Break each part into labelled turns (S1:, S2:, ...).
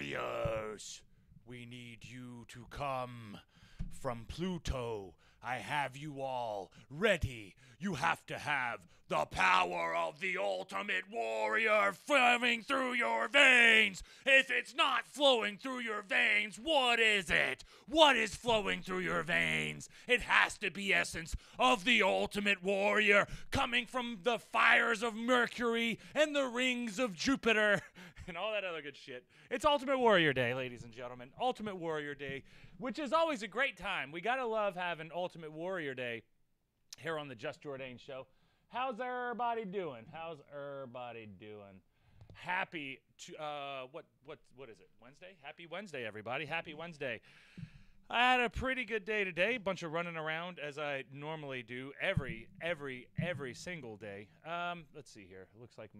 S1: warriors, we need you to come from Pluto. I have you all ready. You have to have the power of the ultimate warrior flowing through your veins. If it's not flowing through your veins, what is it? What is flowing through your veins? It has to be essence of the ultimate warrior coming from the fires of Mercury and the rings of Jupiter and all that other good shit. It's Ultimate Warrior Day, ladies and gentlemen. Ultimate Warrior Day, which is always a great time. We gotta love having Ultimate Warrior Day here on the Just Jordane Show. How's everybody doing? How's everybody doing? Happy what is it? Wednesday? Happy Wednesday, everybody. Happy Wednesday. I had a pretty good day today. Bunch of running around as I normally do every single day. Let's see here. Looks like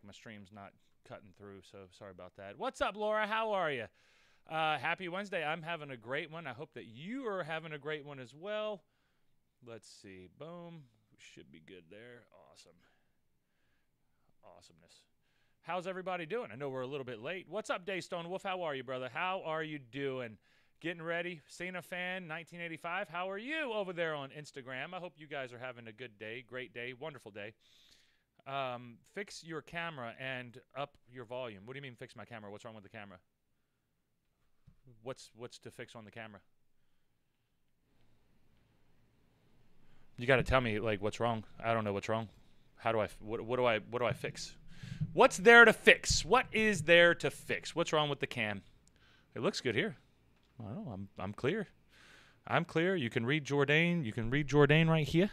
S1: my stream's not cutting through, so sorry about that. What's up, Laura? How are you? Happy Wednesday. I'm having a great one. I hope that you are having a great one as well. Let's see. Boom. Should be good there. Awesome. Awesomeness. How's everybody doing? I know we're a little bit late. What's up, Daystone Wolf? How are you, brother? How are you doing? Getting ready? Cena fan 1985. How are you over there on Instagram? I hope you guys are having a good day, great day, wonderful day. Fix your camera and up your volume. What do you mean fix my camera? What's wrong with the camera? What's to fix on the camera? You got to tell me, like, what's wrong. I don't know what's wrong. How do I what do I fix? What's there to fix? What is there to fix? What's wrong with the cam? It looks good here. I don't know. I'm clear. I'm clear. You can read Jordane. You can read Jordane right here.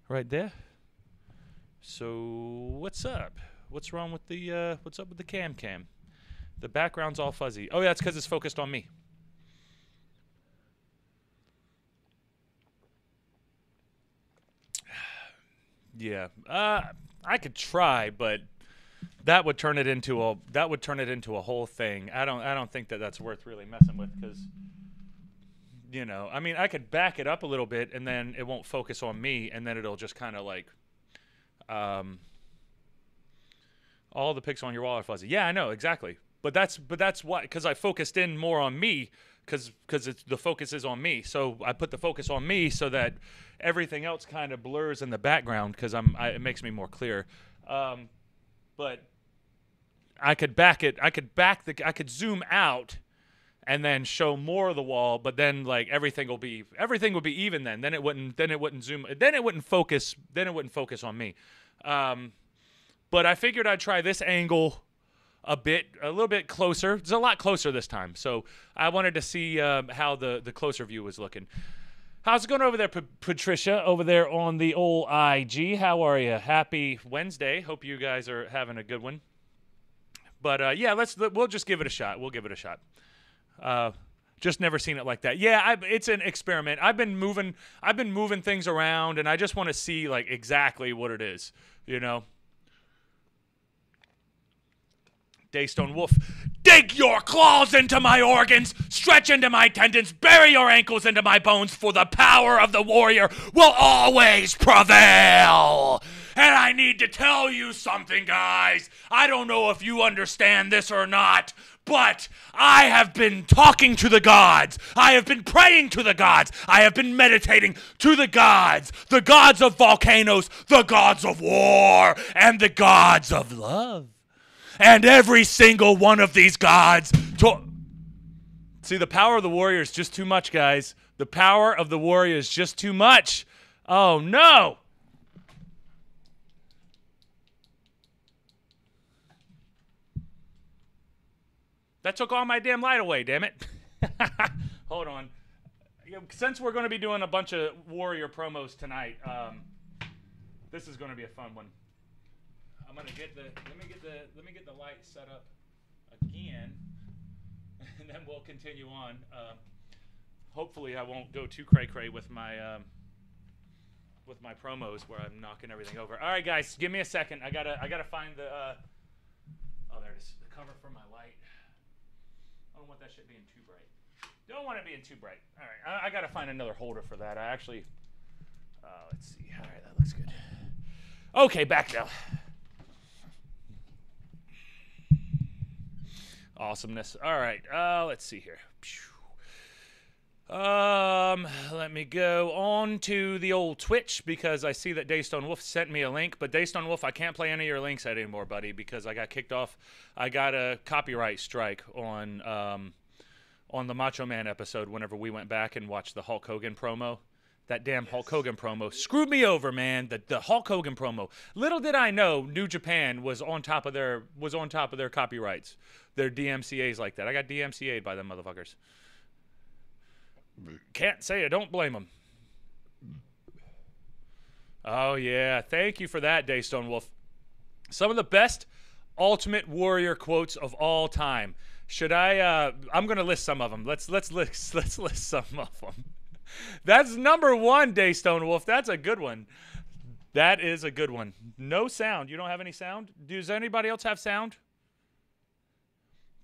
S1: Right there. So, what's up? What's wrong with the what's up with the cam? The background's all fuzzy. Oh, yeah, it's cuz it's focused on me. Yeah, I could try, but that would turn it into a whole thing. I don't think that that's worth really messing with because, you know, I mean, I could back it up a little bit and then it won't focus on me, and then it'll just kind of like, all the pics on your wall are fuzzy. Yeah, I know exactly, but that's why, because I focused in more on me. Because the focus is on me, so I put the focus on me so that everything else kind of blurs in the background because it makes me more clear. But I could back it. I could zoom out and then show more of the wall. But then like everything would be even. Then it wouldn't zoom. Then it wouldn't focus. Then it wouldn't focus on me. But I figured I'd try this angle. A little bit closer. It's a lot closer this time. So I wanted to see how the closer view was looking. How's it going over there, Patricia, over there on the old IG? How are you? Happy Wednesday. Hope you guys are having a good one. But yeah, we'll just give it a shot. We'll give it a shot. Just never seen it like that. Yeah, it's an experiment. I've been moving things around, and I just want to see like exactly what it is, you know. Daystone Wolf, dig your claws into my organs, stretch into my tendons, bury your ankles into my bones, for the power of the warrior will always prevail. And I need to tell you something, guys. I don't know if you understand this or not, but I have been talking to the gods. I have been praying to the gods. I have been meditating to the gods of volcanoes, the gods of war, and the gods of love. And every single one of these gods... See, the power of the warrior is just too much, guys. The power of the warrior is just too much. Oh, no! That took all my damn light away, damn it. Hold on. Since we're going to be doing a bunch of warrior promos tonight, this is going to be a fun one. I'm gonna let me get the light set up again, and then we'll continue on. Hopefully, I won't go too cray-cray with my promos where I'm knocking everything over. All right, guys, give me a second. I gotta find the oh, there it is. The cover for my light. I don't want that shit being too bright. Don't want it being too bright. All right, I gotta find another holder for that. I actually. Let's see. All right, that looks good. Okay, back now. Awesomeness. All right. Let's see here. Let me go on to the old Twitch because I see that Daystone Wolf sent me a link. But Daystone Wolf, I can't play any of your links anymore, buddy, because I got kicked off. I got a copyright strike on the Macho Man episode whenever we went back and watched the Hulk Hogan promo. That damn Hulk Hogan promo screwed me over, man. The Hulk Hogan promo. Little did I know, New Japan was on top of their copyrights, their DMCA's like that. I got DMCA'd by them motherfuckers. Can't say I don't blame them. Oh yeah, thank you for that, Daystone Wolf. Some of the best Ultimate Warrior quotes of all time. Should I? I'm gonna list some of them. Let's list some of them. That's number one, Daystone Wolf. That's a good one. That is a good one. No sound. You don't have any sound? Does anybody else have sound?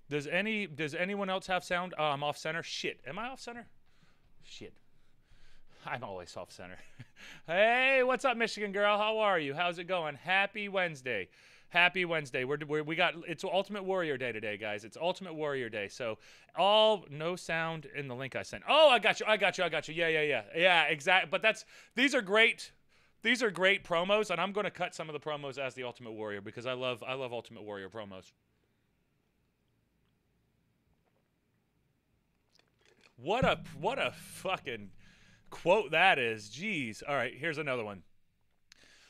S1: Does anyone else have sound? Oh, I'm off center. Shit. Am I off center? Shit. I'm always off center. Hey, what's up, Michigan girl? How are you? How's it going? Happy Wednesday. Happy Wednesday. It's Ultimate Warrior Day today, guys. It's Ultimate Warrior Day. So no sound in the link I sent. Oh, I got you. Yeah, exactly. But these are great promos, and I'm going to cut some of the promos as the Ultimate Warrior because I love Ultimate Warrior promos. What a fucking quote that is. Jeez. All right, here's another one.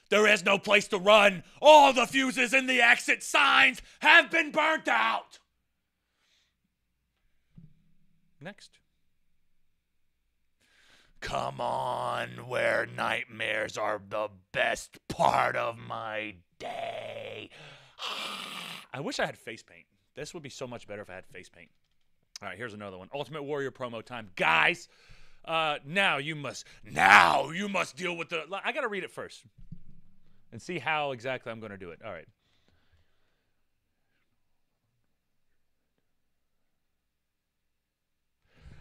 S1: There is no place to run. All the fuses in the exit signs have been burnt out. Next. Come on, where nightmares are the best part of my day. I wish I had face paint. This would be so much better if I had face paint. All right, here's another one. Ultimate Warrior promo time. Guys, now you must deal with the... I got to read it first and see how exactly I'm going to do it. All right.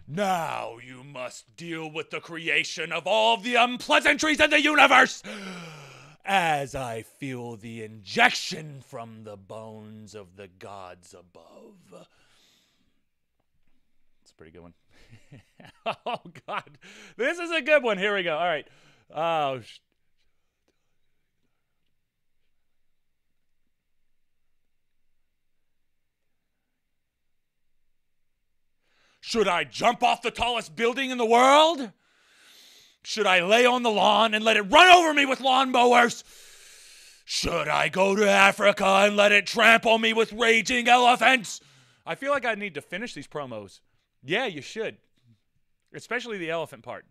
S1: Now you must deal with the creation of all the unpleasantries in the universe as I feel the injection from the bones of the gods above. It's a pretty good one. Oh, God. This is a good one. Here we go. All right. Oh, should I jump off the tallest building in the world? Should I lay on the lawn and let it run over me with lawnmowers? Should I go to Africa and let it trample me with raging elephants? I feel like I need to finish these promos. Yeah, you should. Especially the elephant part.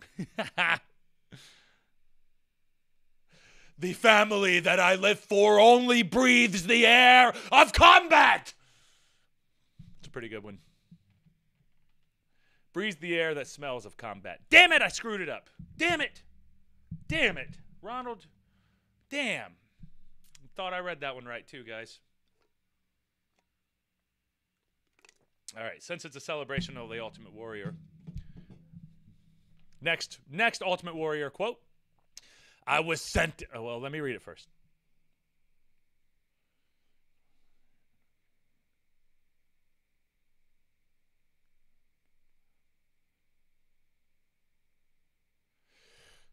S1: The family that I live for only breathes the air of combat. It's a pretty good one. Breathes the air that smells of combat. Damn it, I screwed it up. Damn it. Damn it. Ronald. Damn. Thought I read that one right too, guys. All right, since it's a celebration of the Ultimate Warrior. Next Ultimate Warrior quote. I was sent... Oh, well, let me read it first.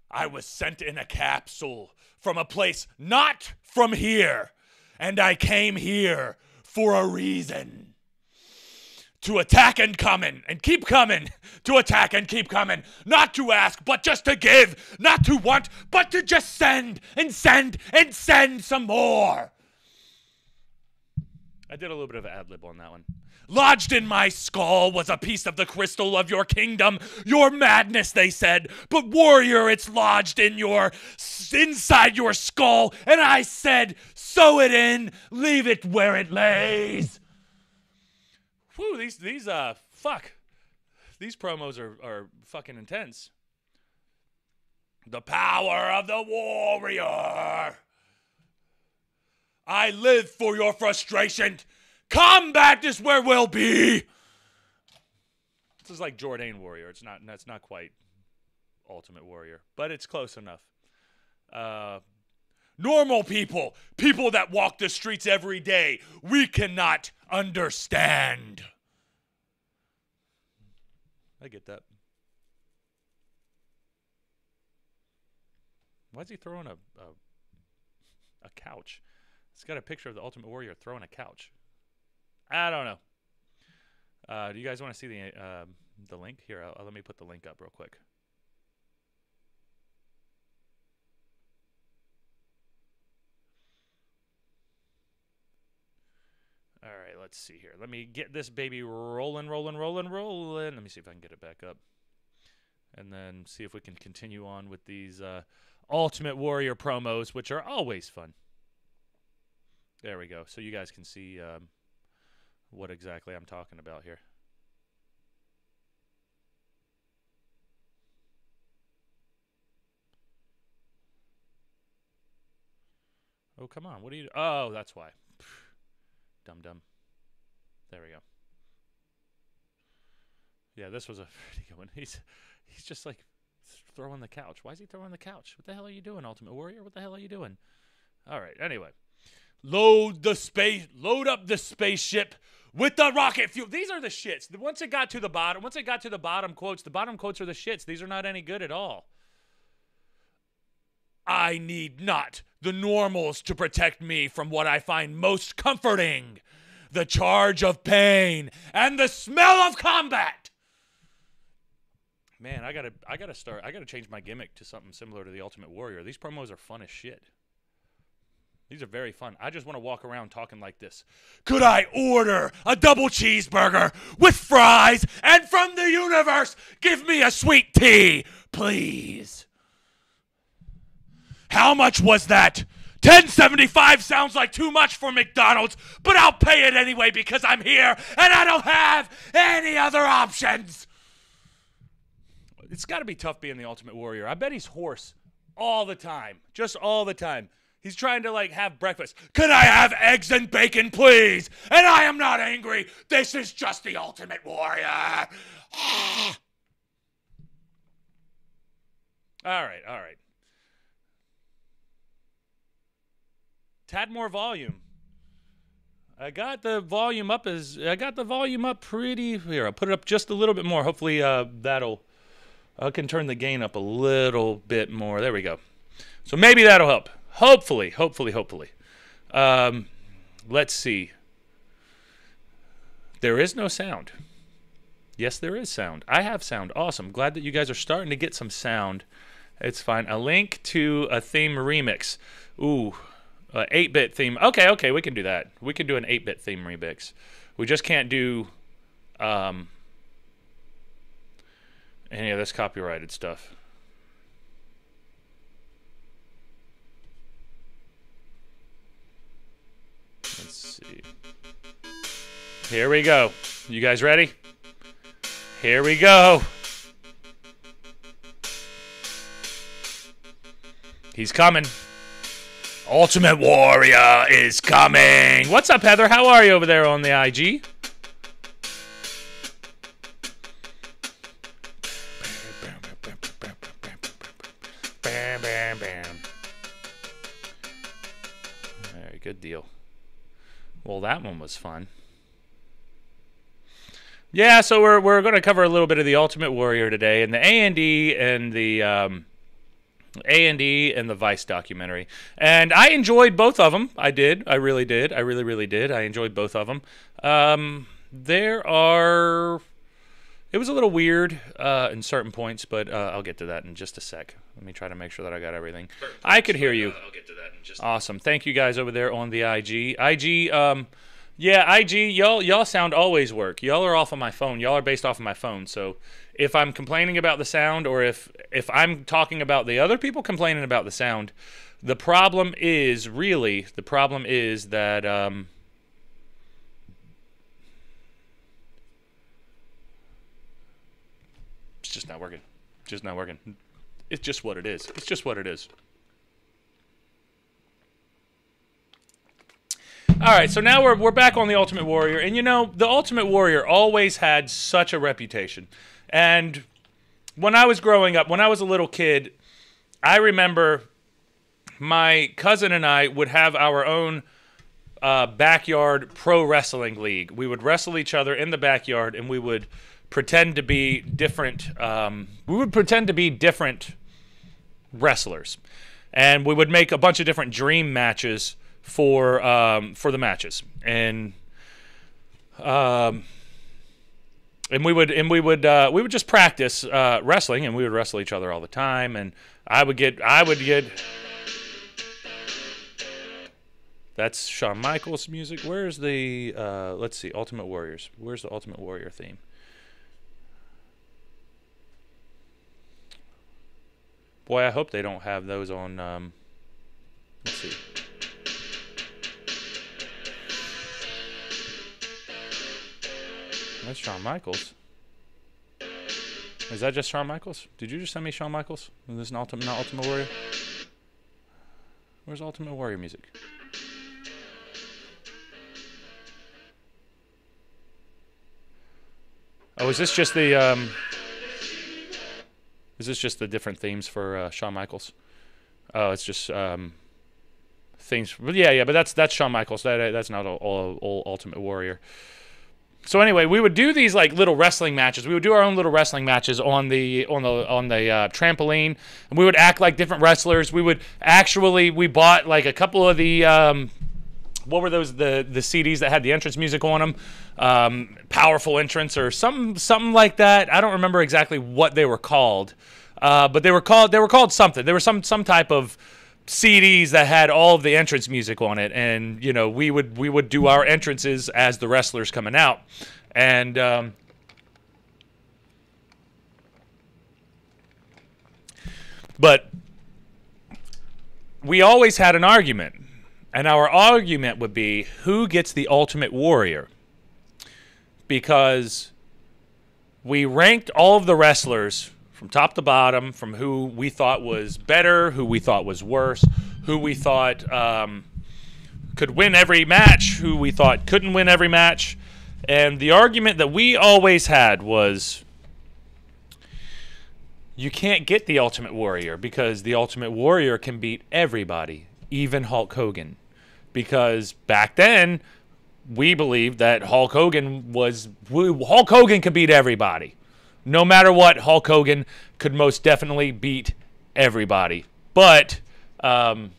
S1: I was sent in a capsule from a place not from here, and I came here for a reason. To attack and come in, and keep coming. To attack and keep coming. Not to ask, but just to give. Not to want, but to just send, and send, and send some more. I did a little bit of an ad-lib on that one. Lodged in my skull was a piece of the crystal of your kingdom. Your madness, they said. But warrior, it's lodged inside your skull. And I said, sew it in, leave it where it lays. Whew, these promos are fucking intense. The power of the warrior. I live for your frustration. Combat is where we'll be. This is like Jordane Warrior. That's not quite Ultimate Warrior, but it's close enough. Normal people that walk the streets every day, we cannot understand.
S2: I get that. Why is he throwing a couch? It's got a picture of the Ultimate Warrior throwing a couch. I don't know. Do you guys want to see the link? Here, let me put the link up real quick. All right, let's see here. Let me get this baby rolling. Let me see if I can get it back up. And then see if we can continue on with these Ultimate Warrior promos, which are always fun. There we go. So you guys can see what exactly I'm talking about here. Oh, come on. What are you... Oh, that's why. Dum-dum. There we go. Yeah, this was a pretty good one. He's just like throwing the couch. Why is he throwing the couch? What the hell are you doing, Ultimate Warrior? What the hell are you doing? All right, anyway. Load up the spaceship with the rocket fuel. These are the shits. Once it got to the bottom quotes, the bottom quotes are the shits. These are not any good at all. I need not the normals to protect me from what I find most comforting, the charge of pain and the smell of combat. Man, I gotta change my gimmick to something similar to the Ultimate Warrior. These promos are fun as shit. These are very fun. I just want to walk around talking like this. Could I order a double cheeseburger with fries? And from the universe, give me a sweet tea, please. How much was that? $10.75 sounds like too much for McDonald's, but I'll pay it anyway because I'm here and I don't have any other options. It's got to be tough being the Ultimate Warrior. I bet he's hoarse all the time. Just all the time. He's trying to, like, have breakfast. Could I have eggs and bacon, please? And I am not angry. This is just the Ultimate Warrior. All right. Tad more volume. I got the volume up pretty here. I'll put it up just a little bit more. Hopefully I can turn the gain up a little bit more. There we go. So maybe that'll help. Hopefully. Let's see. There is no sound. Yes, there is sound. I have sound. Awesome. Glad that you guys are starting to get some sound. It's fine. A link to a theme remix. Ooh. 8-bit theme. Okay, we can do that. We can do an 8-bit theme remix. We just can't do any of this copyrighted stuff. Let's see. Here we go. You guys ready? Here we go. He's coming. Ultimate Warrior is coming. What's up, Heather? How are you over there on the IG? Very good deal. Well, that one was fun. Yeah, so we're going to cover a little bit of the Ultimate Warrior today, and the A&E and the Vice documentary. And I enjoyed both of them. I did. I really did. I really did. I enjoyed both of them. It was a little weird in certain points, but I'll get to that in just a sec. Let me try to make sure that I got everything. I could hear you. I'll get to that in just awesome. Thank you guys over there on the IG. Yeah, IG, y'all sound always work. Y'all are off of my phone. Y'all are based off of my phone. So if I'm complaining about the sound, or if I'm talking about the other people complaining about the sound, the problem is that it's just not working. Just not working. It's just what it is. It's just what it is. All right, so now we're back on the Ultimate Warrior, and you know, the Ultimate Warrior always had such a reputation. And when I was growing up, when I was a little kid, I remember my cousin and I would have our own backyard pro wrestling league. We would wrestle each other in the backyard, and we would pretend to be different. We would pretend to be different wrestlers, and we would make a bunch of different dream matches for the matches, and we would just practice wrestling, and we would wrestle each other all the time, and I would get. That's Shawn Michaels music. Where's the let's see, Ultimate Warriors. Where's the Ultimate Warrior theme? Boy, I hope they don't have those on. Let's see. That's Shawn Michaels. Is that just Shawn Michaels? Did you just send me Shawn Michaels? Is this not Ultimate Warrior? Where's Ultimate Warrior music? Oh, is this just the different themes for Shawn Michaels? Oh, it's just themes. But yeah, but that's Shawn Michaels. That's not all Ultimate Warrior. So anyway, we would do these like little wrestling matches. We would do our own little wrestling matches on the trampoline, and we would act like different wrestlers. We bought like a couple of the what were those the CDs that had the entrance music on them, Powerful Entrance or something like that. I don't remember exactly what they were called, but they were called something. There were some type of CDs that had all of the entrance music on it, and you know we would do our entrances as the wrestlers coming out, and but we always had an argument, and our argument would be who gets the Ultimate Warrior, because we ranked all of the wrestlers from top to bottom, from who we thought was better, who we thought was worse, who we thought could win every match, who we thought couldn't win every match. And the argument that we always had was you can't get the Ultimate Warrior because the Ultimate Warrior can beat everybody, even Hulk Hogan. Because back then, we believed that Hulk Hogan could beat everybody. No matter what, Hulk Hogan could most definitely beat everybody. But not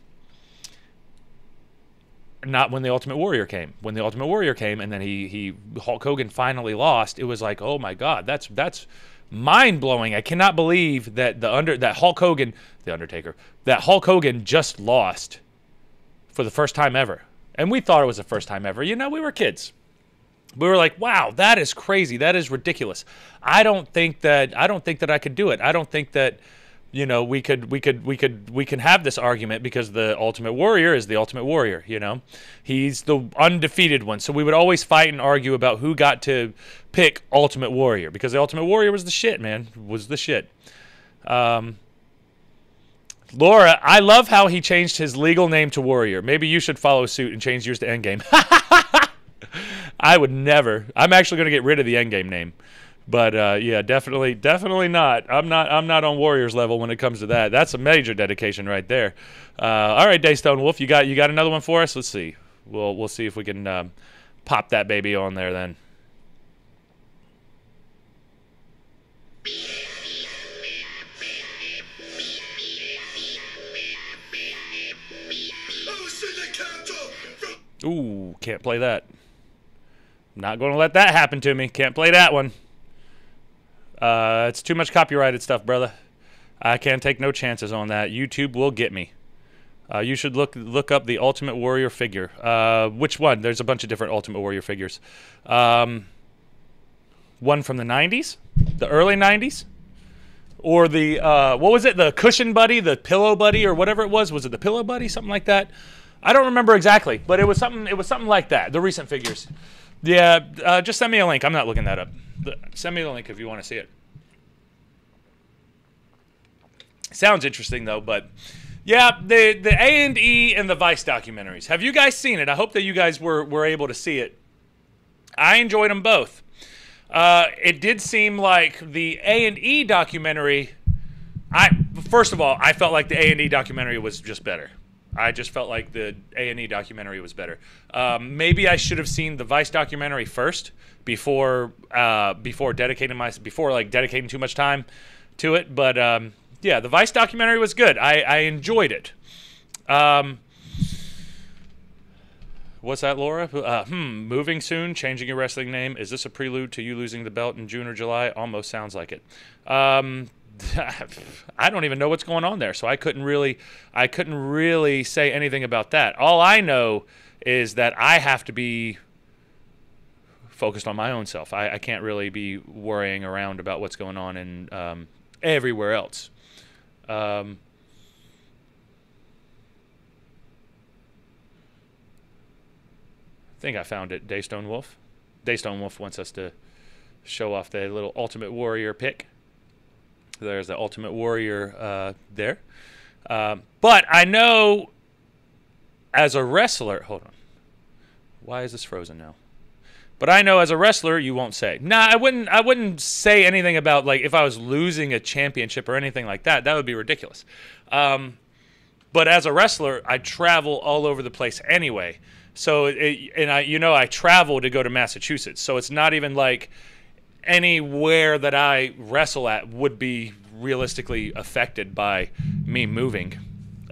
S2: when the Ultimate Warrior came. When the Ultimate Warrior came and then Hulk Hogan finally lost, it was like, oh my God, that's mind-blowing. I cannot believe that that Hulk Hogan just lost for the first time ever. And we thought it was the first time ever. You know, we were kids. We were like, wow, that is crazy. That is ridiculous. I don't think that I could do it. I don't think that, you know, we can have this argument because the Ultimate Warrior is the Ultimate Warrior, you know. He's the undefeated one. So we would always fight and argue about who got to pick Ultimate Warrior because the Ultimate Warrior was the shit, man. Was the shit. Laura, I love how he changed his legal name to Warrior. Maybe you should follow suit and change yours to Endgame. I would never. I'm actually going to get rid of the Endgame name. But yeah, definitely not. I'm not on Warriors level when it comes to that. That's a major dedication right there. All right, Daystone Wolf, you got another one for us? Let's see. We'll see if we can pop that baby on there then. Ooh, can't play that. Not going to let that happen to me. Can't play that one. It's too much copyrighted stuff, brother. I can't take no chances on that. YouTube will get me. You should look up the Ultimate Warrior figure. Which one? There's a bunch of different Ultimate Warrior figures. One from the 90s? The early 90s? Or the, what was it? The Cushion Buddy? The Pillow Buddy? Or whatever it was? Was it the Pillow Buddy? Something like that? I don't remember exactly, but it was something like that. The recent figures. Yeah, just send me a link. I'm not looking that up. Send me the link if you want to see it. Sounds interesting though, but yeah, the A&E and the Vice documentaries. Have you guys seen it? I hope that you guys were able to see it. I enjoyed them both. It did seem like the A&E documentary. First of all, I felt like the A&E documentary was just better. I just felt like the A&E documentary was better. Maybe I should have seen the Vice documentary first before dedicating too much time to it. But yeah, the Vice documentary was good. I enjoyed it. What's that, Laura? Moving soon, changing your wrestling name. Is this a prelude to you losing the belt in June or July? Almost sounds like it. I don't even know what's going on there, so I couldn't really say anything about that. All I know is that I have to be focused on my own self. I can't really be worrying around about what's going on in everywhere else. I think I found it. Daystone Wolf. Daystone Wolf wants us to show off the little Ultimate Warrior pick. There's the Ultimate Warrior there. But I know as a wrestler... Hold on. Why is this frozen now? But I know as a wrestler, you won't say. Nah, I wouldn't say anything about, like, if I was losing a championship or anything like that. That would be ridiculous. But as a wrestler, I travel all over the place anyway. So, I travel to go to Massachusetts. So it's not even like anywhere that I wrestle at would be realistically affected by me moving.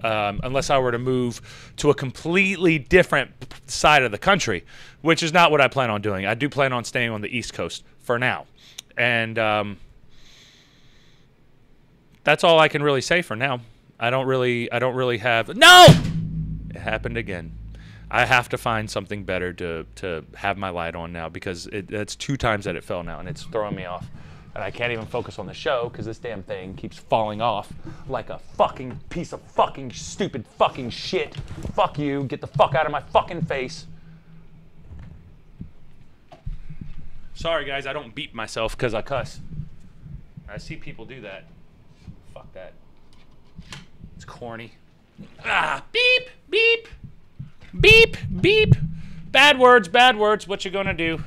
S2: Unless I were to move to a completely different side of the country, which is not what I plan on doing. I do plan on staying on the East Coast for now. And that's all I can really say for now. I don't really have... No! It happened again. I have to find something better to have my light on now, because it's 2 times that it fell now, and it's throwing me off. And I can't even focus on the show because this damn thing keeps falling off like a fucking piece of fucking stupid fucking shit. Fuck you. Get the fuck out of my fucking face. Sorry, guys. I don't beat myself because I cuss. I see people do that. Fuck that. It's corny. Beep, beep. Beep, beep. Bad words, bad words. What you gonna do?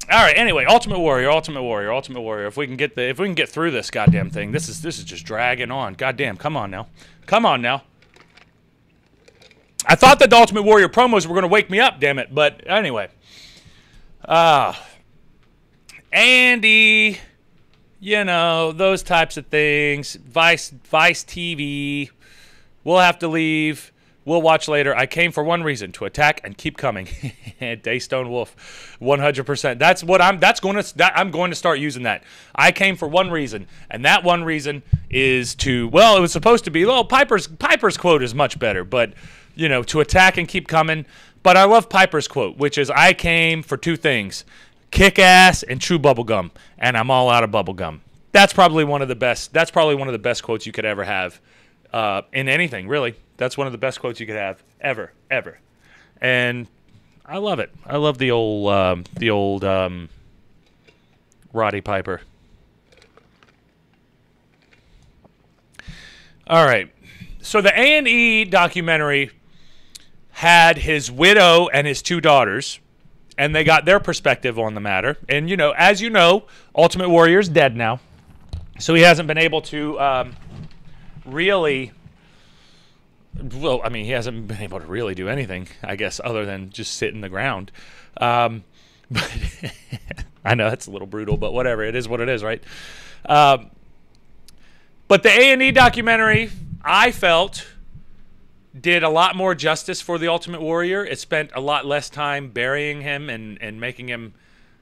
S2: All right. Anyway, Ultimate Warrior. If we can get through this goddamn thing, this is just dragging on. Goddamn. Come on now. I thought that the Ultimate Warrior promos were gonna wake me up. Damn it. But anyway, Andy, those types of things. Vice TV. We'll have to leave. We'll watch later. I came for one reason: to attack and keep coming. Daystone Wolf, 100%. I'm going to start using that. I came for one reason, and that one reason is to. Well, it was supposed to be. Well, Piper's quote is much better, but to attack and keep coming. But I love Piper's quote, which is, "I came for 2 things: kick ass and chew bubblegum, and I'm all out of bubblegum." That's probably one of the best. That's probably one of the best quotes you could ever have. In anything, really. That's one of the best quotes you could have ever. And I love it. I love the old Roddy Piper. All right. So the A&E documentary had his widow and his 2 daughters, and they got their perspective on the matter. And, as you know, Ultimate Warrior's dead now. So he hasn't been able to... really, well, I mean, he hasn't been able to really do anything, I guess, other than just sit in the ground. But I know that's a little brutal, but whatever. It is what it is, right? But the A&E documentary, I felt, did a lot more justice for the Ultimate Warrior. It spent a lot less time burying him and making him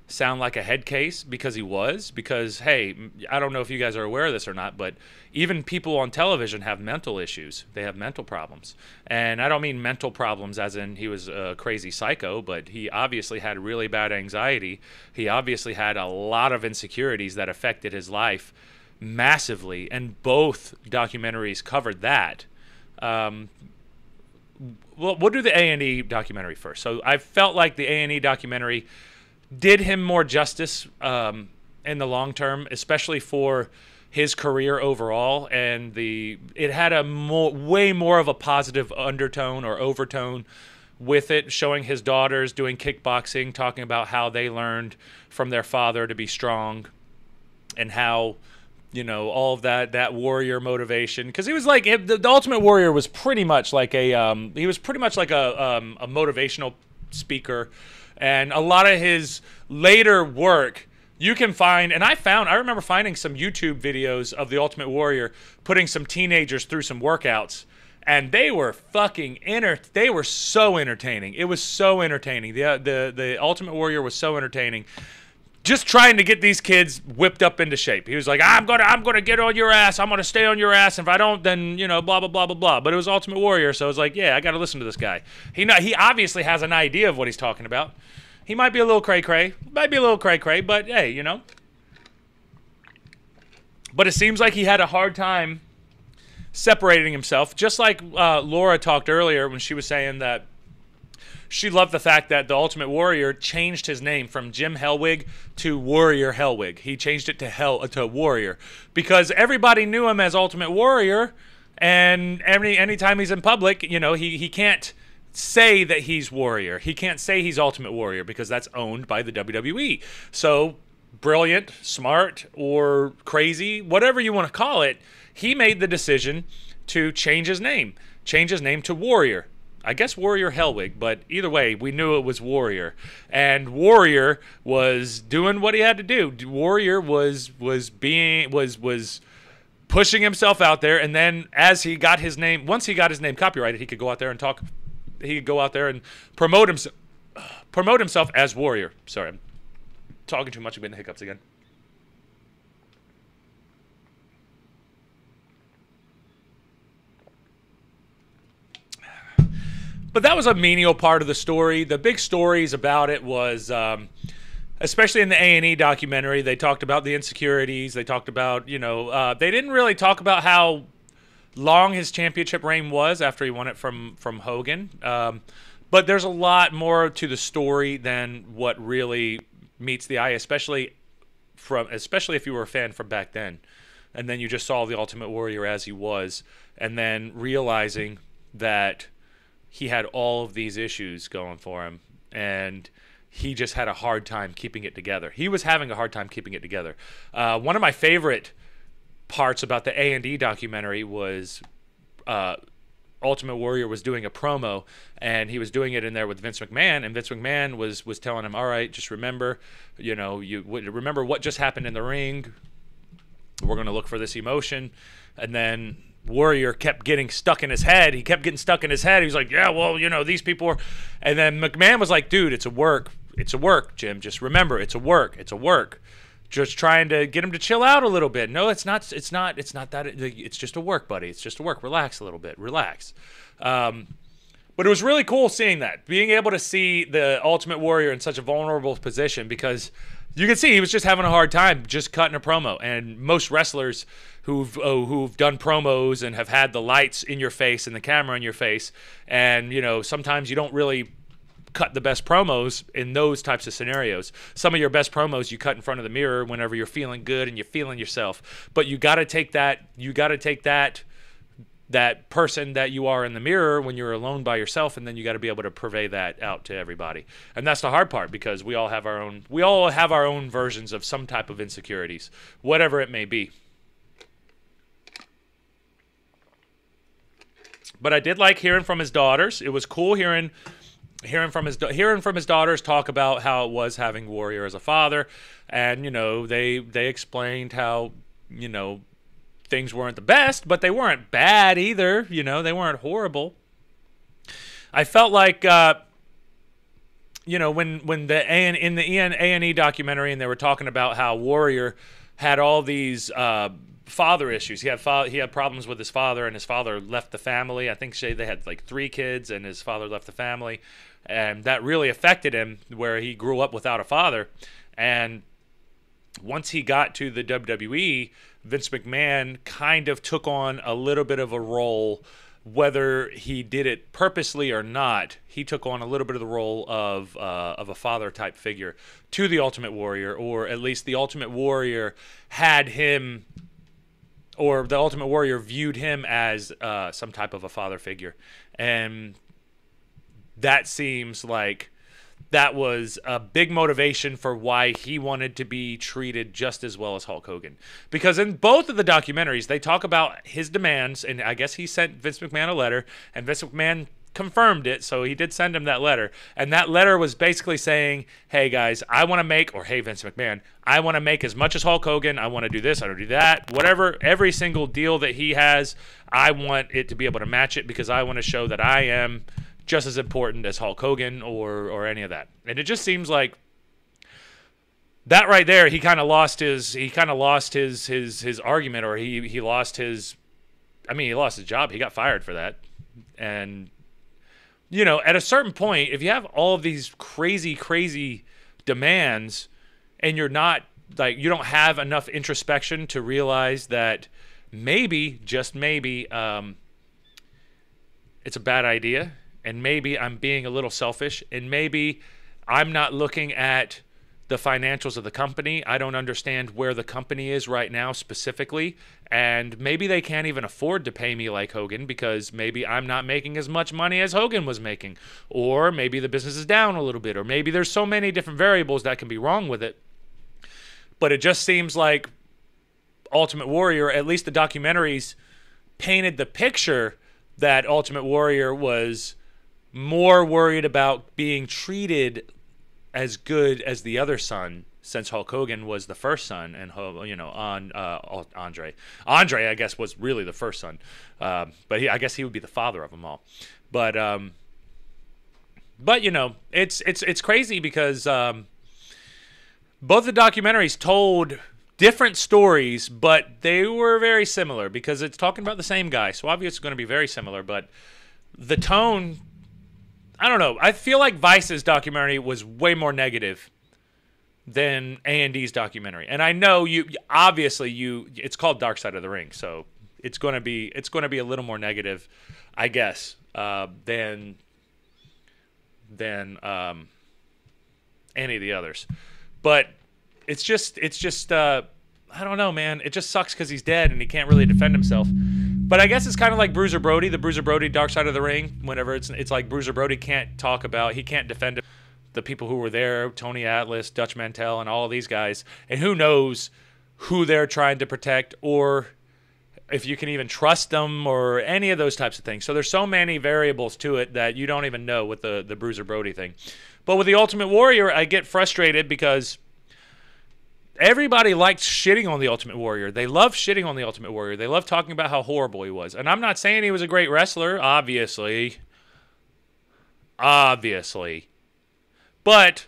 S2: sound like a head case, because he was. Because, hey, I don't know if you guys are aware of this or not, but even people on television have mental issues. They have mental problems. And I don't mean mental problems as in he was a crazy psycho, but he obviously had really bad anxiety. He obviously had a lot of insecurities that affected his life massively, and both documentaries covered that. Well, we'll do the A&E documentary first. So I felt like the A&E documentary did him more justice in the long term, especially for his career overall, and it had a way more of a positive undertone or overtone with it, showing his daughters doing kickboxing, talking about how they learned from their father to be strong, and how all of that warrior motivation, because he was like the Ultimate Warrior was pretty much like a motivational speaker, and a lot of his later work you can find, and I remember finding some YouTube videos of the Ultimate Warrior putting some teenagers through some workouts, and they were they were so entertaining. It was so entertaining. The Ultimate Warrior was so entertaining. Just trying to get these kids whipped up into shape. He was like, I'm gonna get on your ass. I'm gonna stay on your ass. If I don't, then blah blah blah blah blah. But it was Ultimate Warrior, so I was like, yeah, I got to listen to this guy. He obviously has an idea of what he's talking about. He might be a little cray cray, but hey, But it seems like he had a hard time separating himself, just like Laura talked earlier when she was saying that she loved the fact that the Ultimate Warrior changed his name from Jim Hellwig to Warrior Hellwig. He changed it to Warrior because everybody knew him as Ultimate Warrior, and anytime he's in public, he can't say that he's Warrior. He can't say he's Ultimate Warrior because that's owned by the WWE. So brilliant, smart, or crazy, whatever you want to call it, he made the decision to change his name to Warrior. I guess Warrior Hellwig, but either way, we knew it was Warrior. And Warrior was doing what he had to do. Warrior was pushing himself out there, and then once he got his name copyrighted, he could go out there and talk. He could go out there and promote himself as Warrior. Sorry, I'm talking too much. I'm getting hiccups again. But that was a menial part of the story. The big stories about it was, especially in the A&E documentary, they talked about the insecurities. They talked about, they didn't really talk about how long his championship reign was after he won it from Hogan. But there's a lot more to the story than what really meets the eye, especially if you were a fan from back then. And then you just saw the Ultimate Warrior as he was, and then realizing that he had all of these issues going for him, and he just had a hard time keeping it together. He was having a hard time keeping it together. One of my favorite parts about the A&E documentary was Ultimate Warrior was doing a promo, and he was doing it in there with Vince McMahon, and Vince McMahon was telling him, all right, just remember, remember what just happened in the ring. We're going to look for this emotion. And then Warrior kept getting stuck in his head. He kept getting stuck in his head. He was like, yeah, well, these people are... And then McMahon was like, dude, it's a work. It's a work, Jim. Just remember, it's a work. It's a work. Just trying to get him to chill out a little bit. No, it's not that. It's just a work, buddy. It's just a work. Relax a little bit. Relax. But it was really cool seeing that. Being able to see the Ultimate Warrior in such a vulnerable position, because you can see he was just having a hard time just cutting a promo. And most wrestlers who've done promos and have had the lights in your face and the camera in your face, and sometimes you don't really cut the best promos in those types of scenarios. Some of your best promos you cut in front of the mirror whenever you're feeling good and you're feeling yourself. But you got to take that person that you are in the mirror when you're alone by yourself, and then you got to be able to purvey that out to everybody. And that's the hard part, because we all have our own versions of some type of insecurities, whatever it may be. But I did like hearing from his daughters. It was cool hearing from his daughters talk about how it was having Warrior as a father, and they explained how things weren't the best, but they weren't bad either. They weren't horrible. I felt like when in the A&E documentary, and they were talking about how Warrior had all these father issues. He had problems with his father, and his father left the family. I think they had like 3 kids, and his father left the family, and that really affected him, where he grew up without a father. And once he got to the WWE, Vince McMahon kind of took on a little bit of a role, whether he did it purposely or not. He took on a little bit of the role of a father type figure to the Ultimate Warrior, or at least the Ultimate Warrior had him, or the Ultimate Warrior viewed him as some type of a father figure. And that seems like that was a big motivation for why he wanted to be treated just as well as Hulk Hogan. Because in both of the documentaries, they talk about his demands, and I guess he sent Vince McMahon a letter, and Vince McMahon confirmed it, so he did send him that letter. And that letter was basically saying, hey guys, I want to make, or hey Vince McMahon, I want to make as much as Hulk Hogan, I want to do this, I want to do that, whatever, every single deal that he has, I want it to be able to match it because I want to show that I am just as important as Hulk Hogan or any of that. And it just seems like that right there, he kind of lost his argument, or he lost his, he lost his job. He got fired for that. And at a certain point, if you have all of these crazy demands and you're not, like, you don't have enough introspection to realize that maybe, just maybe, it's a bad idea, and maybe I'm being a little selfish, and maybe I'm not looking at the financials of the company. I don't understand where the company is right now specifically, and maybe they can't even afford to pay me like Hogan because maybe I'm not making as much money as Hogan was making, or maybe the business is down a little bit, or maybe there's so many different variables that can be wrong with it. But it just seems like Ultimate Warrior, at least the documentaries, painted the picture that Ultimate Warrior was more worried about being treated as good as the other son, since Hulk Hogan was the first son, and Andre, I guess, was really the first son, but I guess he would be the father of them all. But it's crazy because both the documentaries told different stories, but they were very similar because it's talking about the same guy, so obviously it's going to be very similar. But the tone, I don't know. I feel like Vice's documentary was way more negative than A&D's documentary. And I know it's called Dark Side of the Ring, so it's going to be a little more negative, I guess, than any of the others. But it's just I don't know, man. It just sucks because he's dead and he can't really defend himself. But I guess it's kind of like Bruiser Brody, the Bruiser Brody Dark Side of the Ring. Whenever it's like Bruiser Brody can't he can't defend the people who were there, Tony Atlas, Dutch Mantell, and all of these guys. And who knows who they're trying to protect, or if you can even trust them, or any of those types of things. So there's so many variables to it that you don't even know with the Bruiser Brody thing. But with the Ultimate Warrior, I get frustrated because everybody likes shitting on the Ultimate Warrior. They love shitting on the Ultimate Warrior. They love talking about how horrible he was. And I'm not saying he was a great wrestler, obviously. But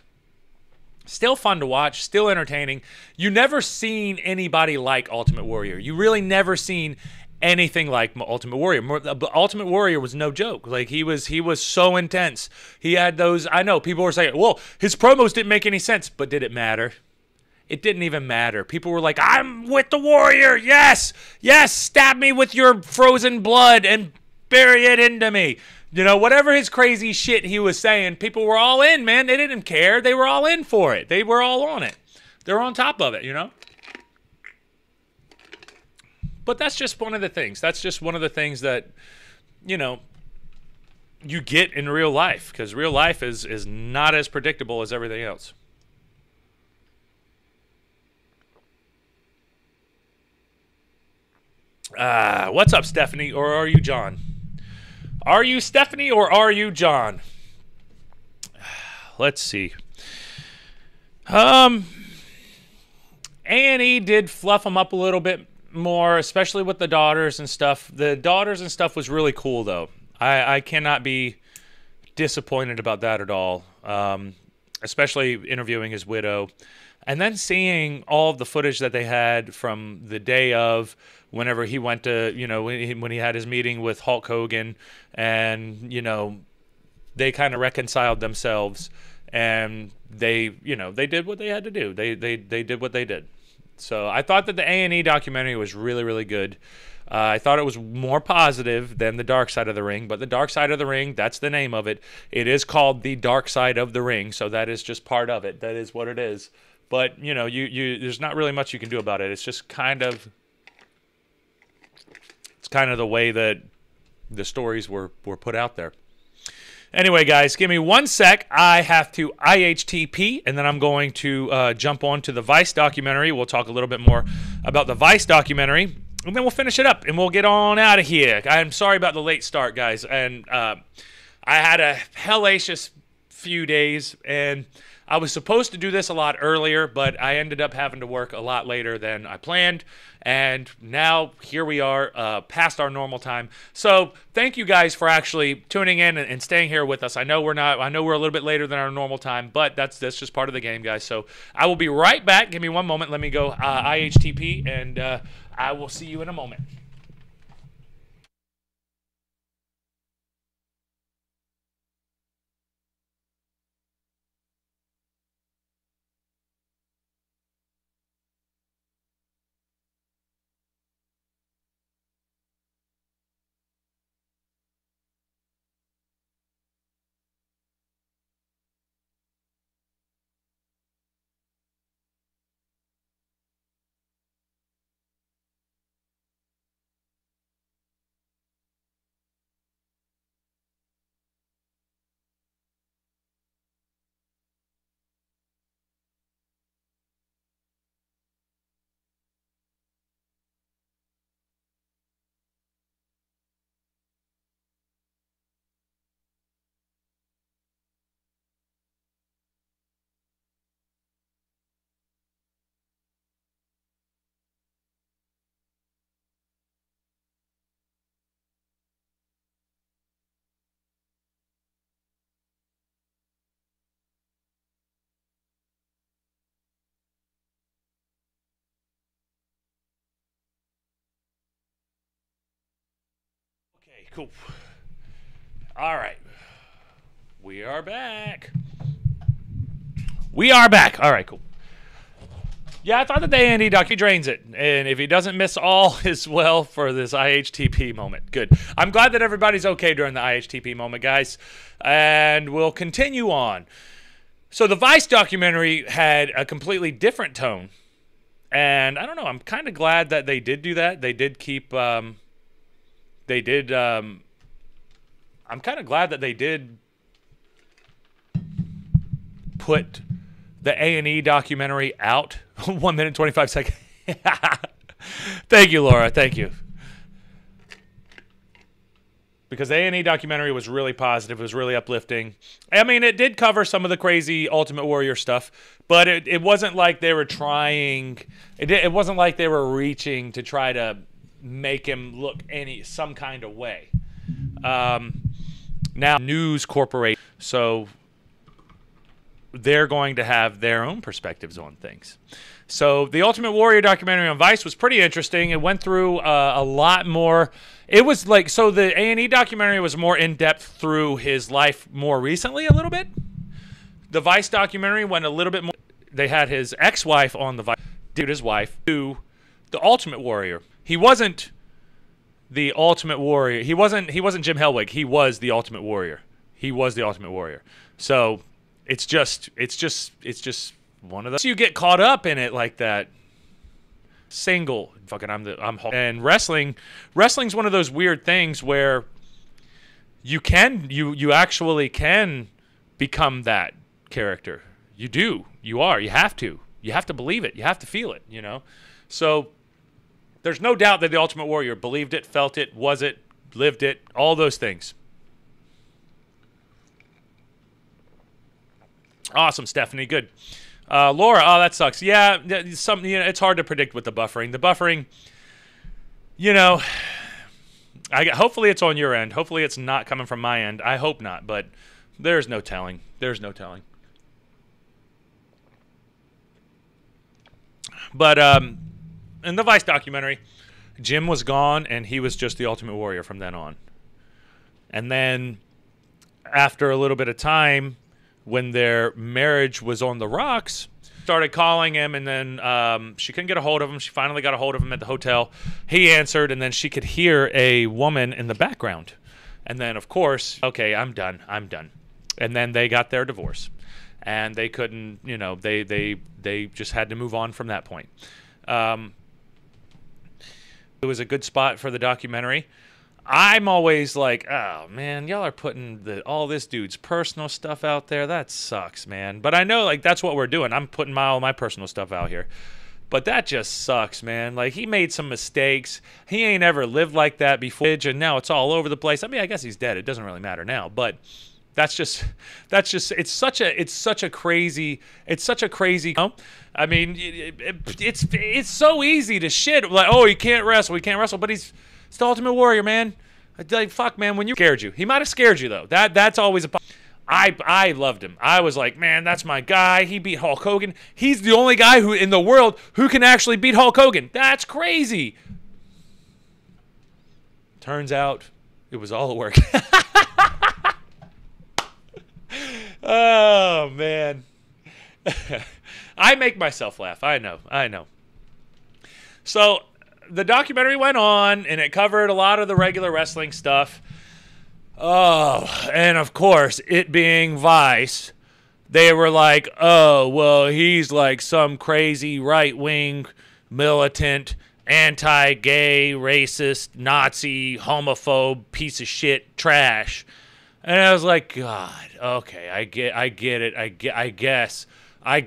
S2: still fun to watch, still entertaining. You never seen anybody like Ultimate Warrior. You really never seen anything like Ultimate Warrior. Ultimate Warrior was no joke. Like, he was so intense. He had those, I know, people were saying, well, his promos didn't make any sense, but did it matter? It didn't even matter. People were like, I'm with the Warrior. Yes. Yes. Stab me with your frozen blood and bury it into me. Whatever his crazy shit he was saying, people were all in, man. They didn't care. They were all in for it. They were all on it. They were on top of it, But that's just one of the things. That's just one of the things that, you get in real life, because real life is not as predictable as everything else. What's up, Stephanie, or are you John? Are you Stephanie, or are you John? Let's see. A&E did fluff them up a little bit more, especially with the daughters and stuff. The daughters and stuff was really cool, though. I cannot be disappointed about that at all, especially interviewing his widow. And then seeing all of the footage that they had from the day of, whenever he went to, when he had his meeting with Hulk Hogan, and, they kind of reconciled themselves, and they did what they had to do. They did what they did. So I thought that the A&E documentary was really, really good. I thought it was more positive than the Dark Side of the Ring, but the Dark Side of the Ring, that's the name of it. It is called the Dark Side of the Ring, so that is just part of it. That is what it is. But, you there's not really much you can do about it. It's just kind of the way that the stories were put out there. Anyway, guys, give me 1 sec. I have to IHTP, and then I'm going to jump on to the Vice documentary. We'll talk a little bit more about the Vice documentary, and then we'll finish it up, and we'll get on out of here. I'm sorry about the late start, guys, and I had a hellacious few days, and I was supposed to do this a lot earlier, but I ended up having to work a lot later than I planned, and now here we are, past our normal time. So thank you guys for actually tuning in and staying here with us. I know we're a little bit later than our normal time, but that's just part of the game, guys. So I will be right back. Give me one moment. Let me go IHTP, and I will see you in a moment. Okay, cool. All right. We are back. We are back. All right, cool. Yeah, I thought that the A&E doc, he drains it. And if he doesn't miss all as well for this IHTP moment. Good. I'm glad that everybody's okay during the IHTP moment, guys. And we'll continue on. So the Vice documentary had a completely different tone. And I don't know, I'm kind of glad that they did do that. They did keep... I'm kind of glad that they did put the A&E documentary out. 1 minute, 25 seconds. Thank you, Laura. Thank you. Because the A&E documentary was really positive. It was really uplifting. I mean, it did cover some of the crazy Ultimate Warrior stuff, but it wasn't like they were trying... It wasn't like they were reaching to try to make him look some kind of way. Now, News Corporation, so they're going to have their own perspectives on things. So the Ultimate Warrior documentary on Vice was pretty interesting. It went through a lot more. It was like, so the A&E documentary was more in-depth through his life more recently a little bit. The Vice documentary went a little bit more. They had his ex-wife on the Vice, his wife, to the Ultimate Warrior. He wasn't the Ultimate Warrior. He wasn't Jim Hellwig. He was the Ultimate Warrior. He was the Ultimate Warrior. So it's just one of those. You get caught up in it like that. Single, fucking, and wrestling's one of those weird things where you actually can become that character. You do. You have to believe it. You have to feel it, you know? So there's no doubt that the Ultimate Warrior believed it, felt it, was it, lived it, all those things. Awesome, Stephanie. Good. Laura, oh, that sucks. Yeah, it's hard to predict with the buffering. The buffering, hopefully it's on your end. Hopefully it's not coming from my end. I hope not, but there's no telling. There's no telling. But in the Vice documentary, Jim was gone, and he was just the Ultimate Warrior from then on. And then after a little bit of time, when their marriage was on the rocks, started calling him, and then she couldn't get a hold of him. She finally got a hold of him at the hotel. He answered, and then she could hear a woman in the background. And then, of course, okay, I'm done. And then they got their divorce. And they couldn't, they just had to move on from that point. It was a good spot for the documentary. I'm always like, oh man, y'all are putting all this dude's personal stuff out there. That sucks, man. But I know like that's what we're doing. I'm putting all my personal stuff out here. But that just sucks, man. Like, he made some mistakes. He ain't ever lived like that before, and now it's all over the place. I mean, I guess he's dead. It doesn't really matter now. But that's just it's such a crazy. You know? I mean, it's so easy to shit like, oh, he can't wrestle, but he's the Ultimate Warrior, man. Like, fuck, man. When you scared you, he might have scared you though. That's always a. I loved him. I was like, man, that's my guy. He beat Hulk Hogan. He's the only guy who in the world who can actually beat Hulk Hogan. That's crazy. Turns out it was all a work. Oh, man. I make myself laugh. I know. So the documentary went on, and it covered a lot of the regular wrestling stuff. Oh, and of course, it being Vice, they were like, oh, well, he's like some crazy right-wing, militant, anti-gay, racist, Nazi, homophobe, piece of shit, trash. And I was like, God, okay, I get it, I guess, I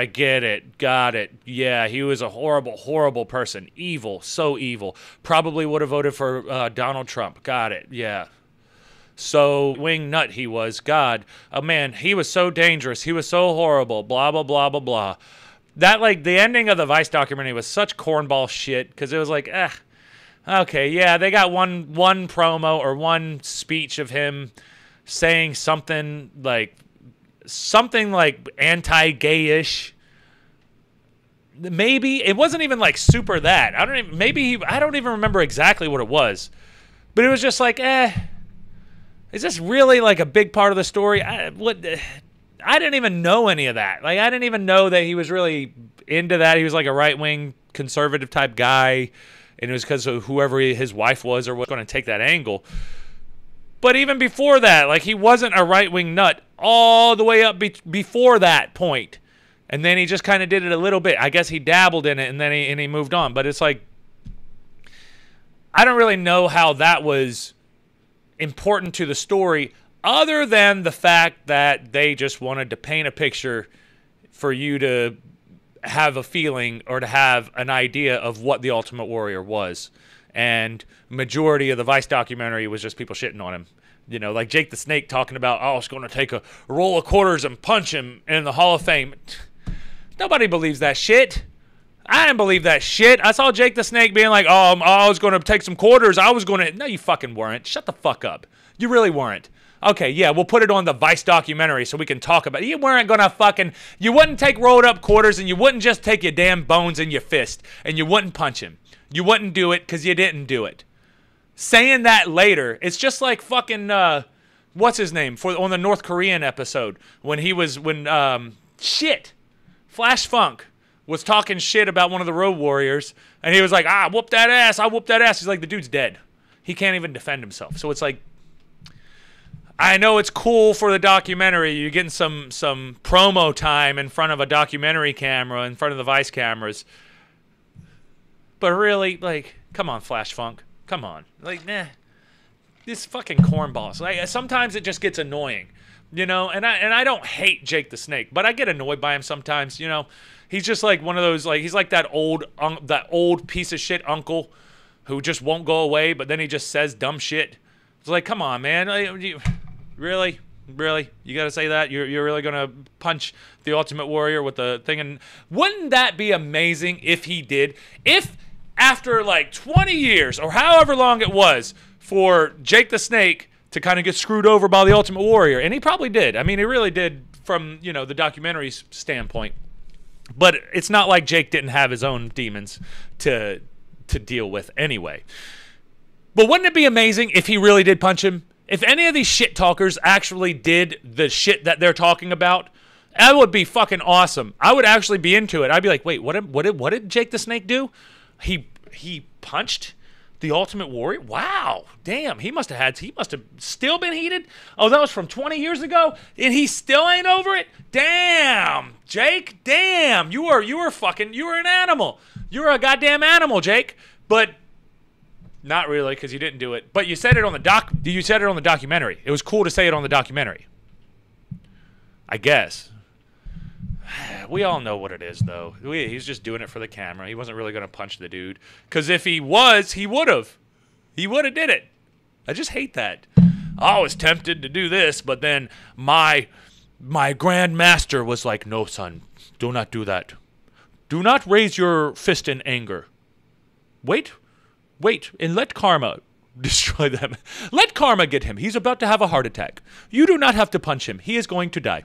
S2: get it, got it. Yeah, he was a horrible, horrible person, evil, so evil. Probably would have voted for Donald Trump, got it, yeah. So wing nut he was, God, oh man, he was so dangerous, he was so horrible, blah, blah, blah, blah, blah. That, like, the ending of the Vice documentary was such cornball shit, because it was like, okay, yeah, they got one promo or one speech of him saying something like anti-gayish. Maybe, it wasn't even like super that. I don't even remember exactly what it was. But it was just like, is this really like a big part of the story? I didn't even know any of that. Like, I didn't even know that he was really into that. He was like a right-wing conservative type guy, and it was because of whoever his wife was or was going to take that angle. But even before that, like, he wasn't a right-wing nut all the way up before that point. And then he just kind of did it a little bit. I guess he dabbled in it, and then he moved on. But it's like, I don't really know how that was important to the story, other than the fact that they just wanted to paint a picture for you to have a feeling or to have an idea of what the Ultimate Warrior was. And majority of the Vice documentary was just people shitting on him. You know, like Jake the Snake talking about, oh, I was going to take a roll of quarters and punch him in the Hall of Fame. Nobody believes that shit. I didn't believe that shit. I saw Jake the Snake being like, oh, I was going to take some quarters. I was going to... No, you fucking weren't. Shut the fuck up. You really weren't. Okay, yeah, we'll put it on the Vice documentary so we can talk about it. You weren't going to fucking... You wouldn't take rolled up quarters, and you wouldn't just take your damn bones in your fist, and you wouldn't punch him. You wouldn't do it because you didn't do it. Saying that later, it's just like fucking... what's his name? On the North Korean episode, when Flash Funk was talking shit about one of the Road Warriors, and he was like, I whooped that ass. He's like, the dude's dead. He can't even defend himself. So it's like, I know it's cool for the documentary. You're getting some promo time in front of a documentary camera, in front of the Vice cameras. But really, like, come on, Flash Funk. Come on. Like, nah. This fucking cornballs. Like, sometimes it just gets annoying, you know? And I don't hate Jake the Snake, but I get annoyed by him sometimes, you know? He's just like one of those, like, he's like that old piece of shit uncle who just won't go away, but then he just says dumb shit. It's like, come on, man. Really? You got to say that? You're really going to punch the Ultimate Warrior with the thing? And wouldn't that be amazing if he did? If after like 20 years or however long it was for Jake the Snake to kind of get screwed over by the Ultimate Warrior, and he probably did. I mean, he really did from, you know, the documentary's standpoint. But it's not like Jake didn't have his own demons to deal with anyway. But wouldn't it be amazing if he really did punch him? If any of these shit talkers actually did the shit that they're talking about, that would be fucking awesome. I would actually be into it. I'd be like, wait, what did Jake the Snake do? He punched the Ultimate Warrior? Wow. Damn, he must have still been heated? Oh, that was from 20 years ago? And he still ain't over it? Damn, Jake. Damn. You were an animal. You're a goddamn animal, Jake. But Not really, because you didn't do it. But you said it on the You said it on the documentary. It was cool to say it on the documentary. I guess. We all know what it is, though. He's just doing it for the camera. He wasn't really going to punch the dude. Because if he was, he would have. He would have did it. I just hate that. I was tempted to do this, but then my grand master was like, no, son, do not do that. Do not raise your fist in anger. Wait, and let karma destroy them. Let karma get him. He's about to have a heart attack. You do not have to punch him. He is going to die.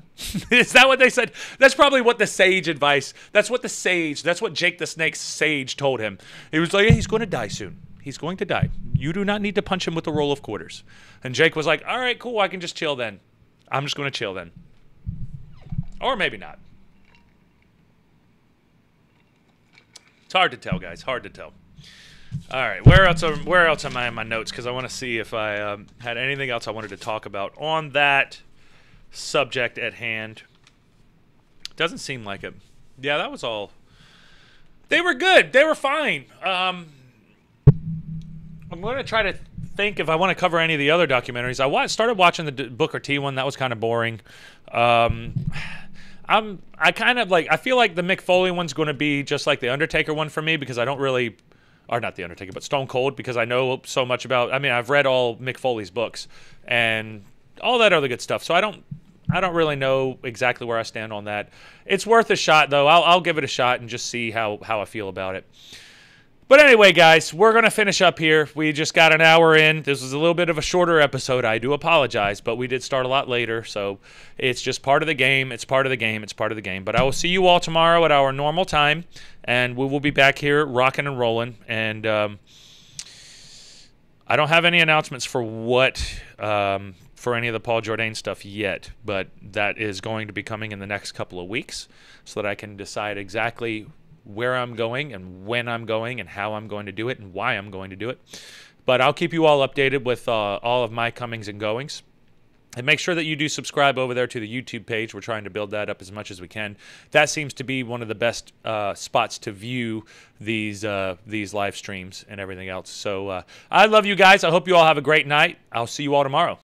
S2: Is that what they said? That's probably what the sage advice. That's what Jake the Snake's sage told him. He was like, yeah, he's going to die soon. He's going to die. You do not need to punch him with a roll of quarters. And Jake was like, all right, cool. I can just chill then. I'm just going to chill then. Or maybe not. It's hard to tell, guys. Hard to tell. All right, where else am I in my notes? Because I want to see if I had anything else I wanted to talk about on that subject at hand. Doesn't seem like it. Yeah, that was all. They were good. They were fine. I'm going to try to think if I want to cover any of the other documentaries. I started watching the Booker T one. That was kind of boring. I feel like the Mick Foley one's going to be just like the Undertaker one for me because I don't really. Or not The Undertaker, but Stone Cold, because I know so much about. I mean, I've read all Mick Foley's books and all that other good stuff. So I don't really know exactly where I stand on that. It's worth a shot, though. I'll give it a shot and just see how I feel about it. But anyway, guys, we're going to finish up here. We just got an hour in. This was a little bit of a shorter episode. I do apologize, but we did start a lot later, so it's just part of the game. It's part of the game. It's part of the game. But I will see you all tomorrow at our normal time, and we will be back here rocking and rolling. And I don't have any announcements for for any of the Paul Jordane stuff yet, but that is going to be coming in the next couple of weeks so that I can decide exactly where I'm going and when I'm going and how I'm going to do it and why I'm going to do it. But I'll keep you all updated with all of my comings and goings. And make sure that you do subscribe over there to the YouTube page. We're trying to build that up as much as we can. That seems to be one of the best spots to view these live streams and everything else. So I love you guys. I hope you all have a great night. I'll see you all tomorrow.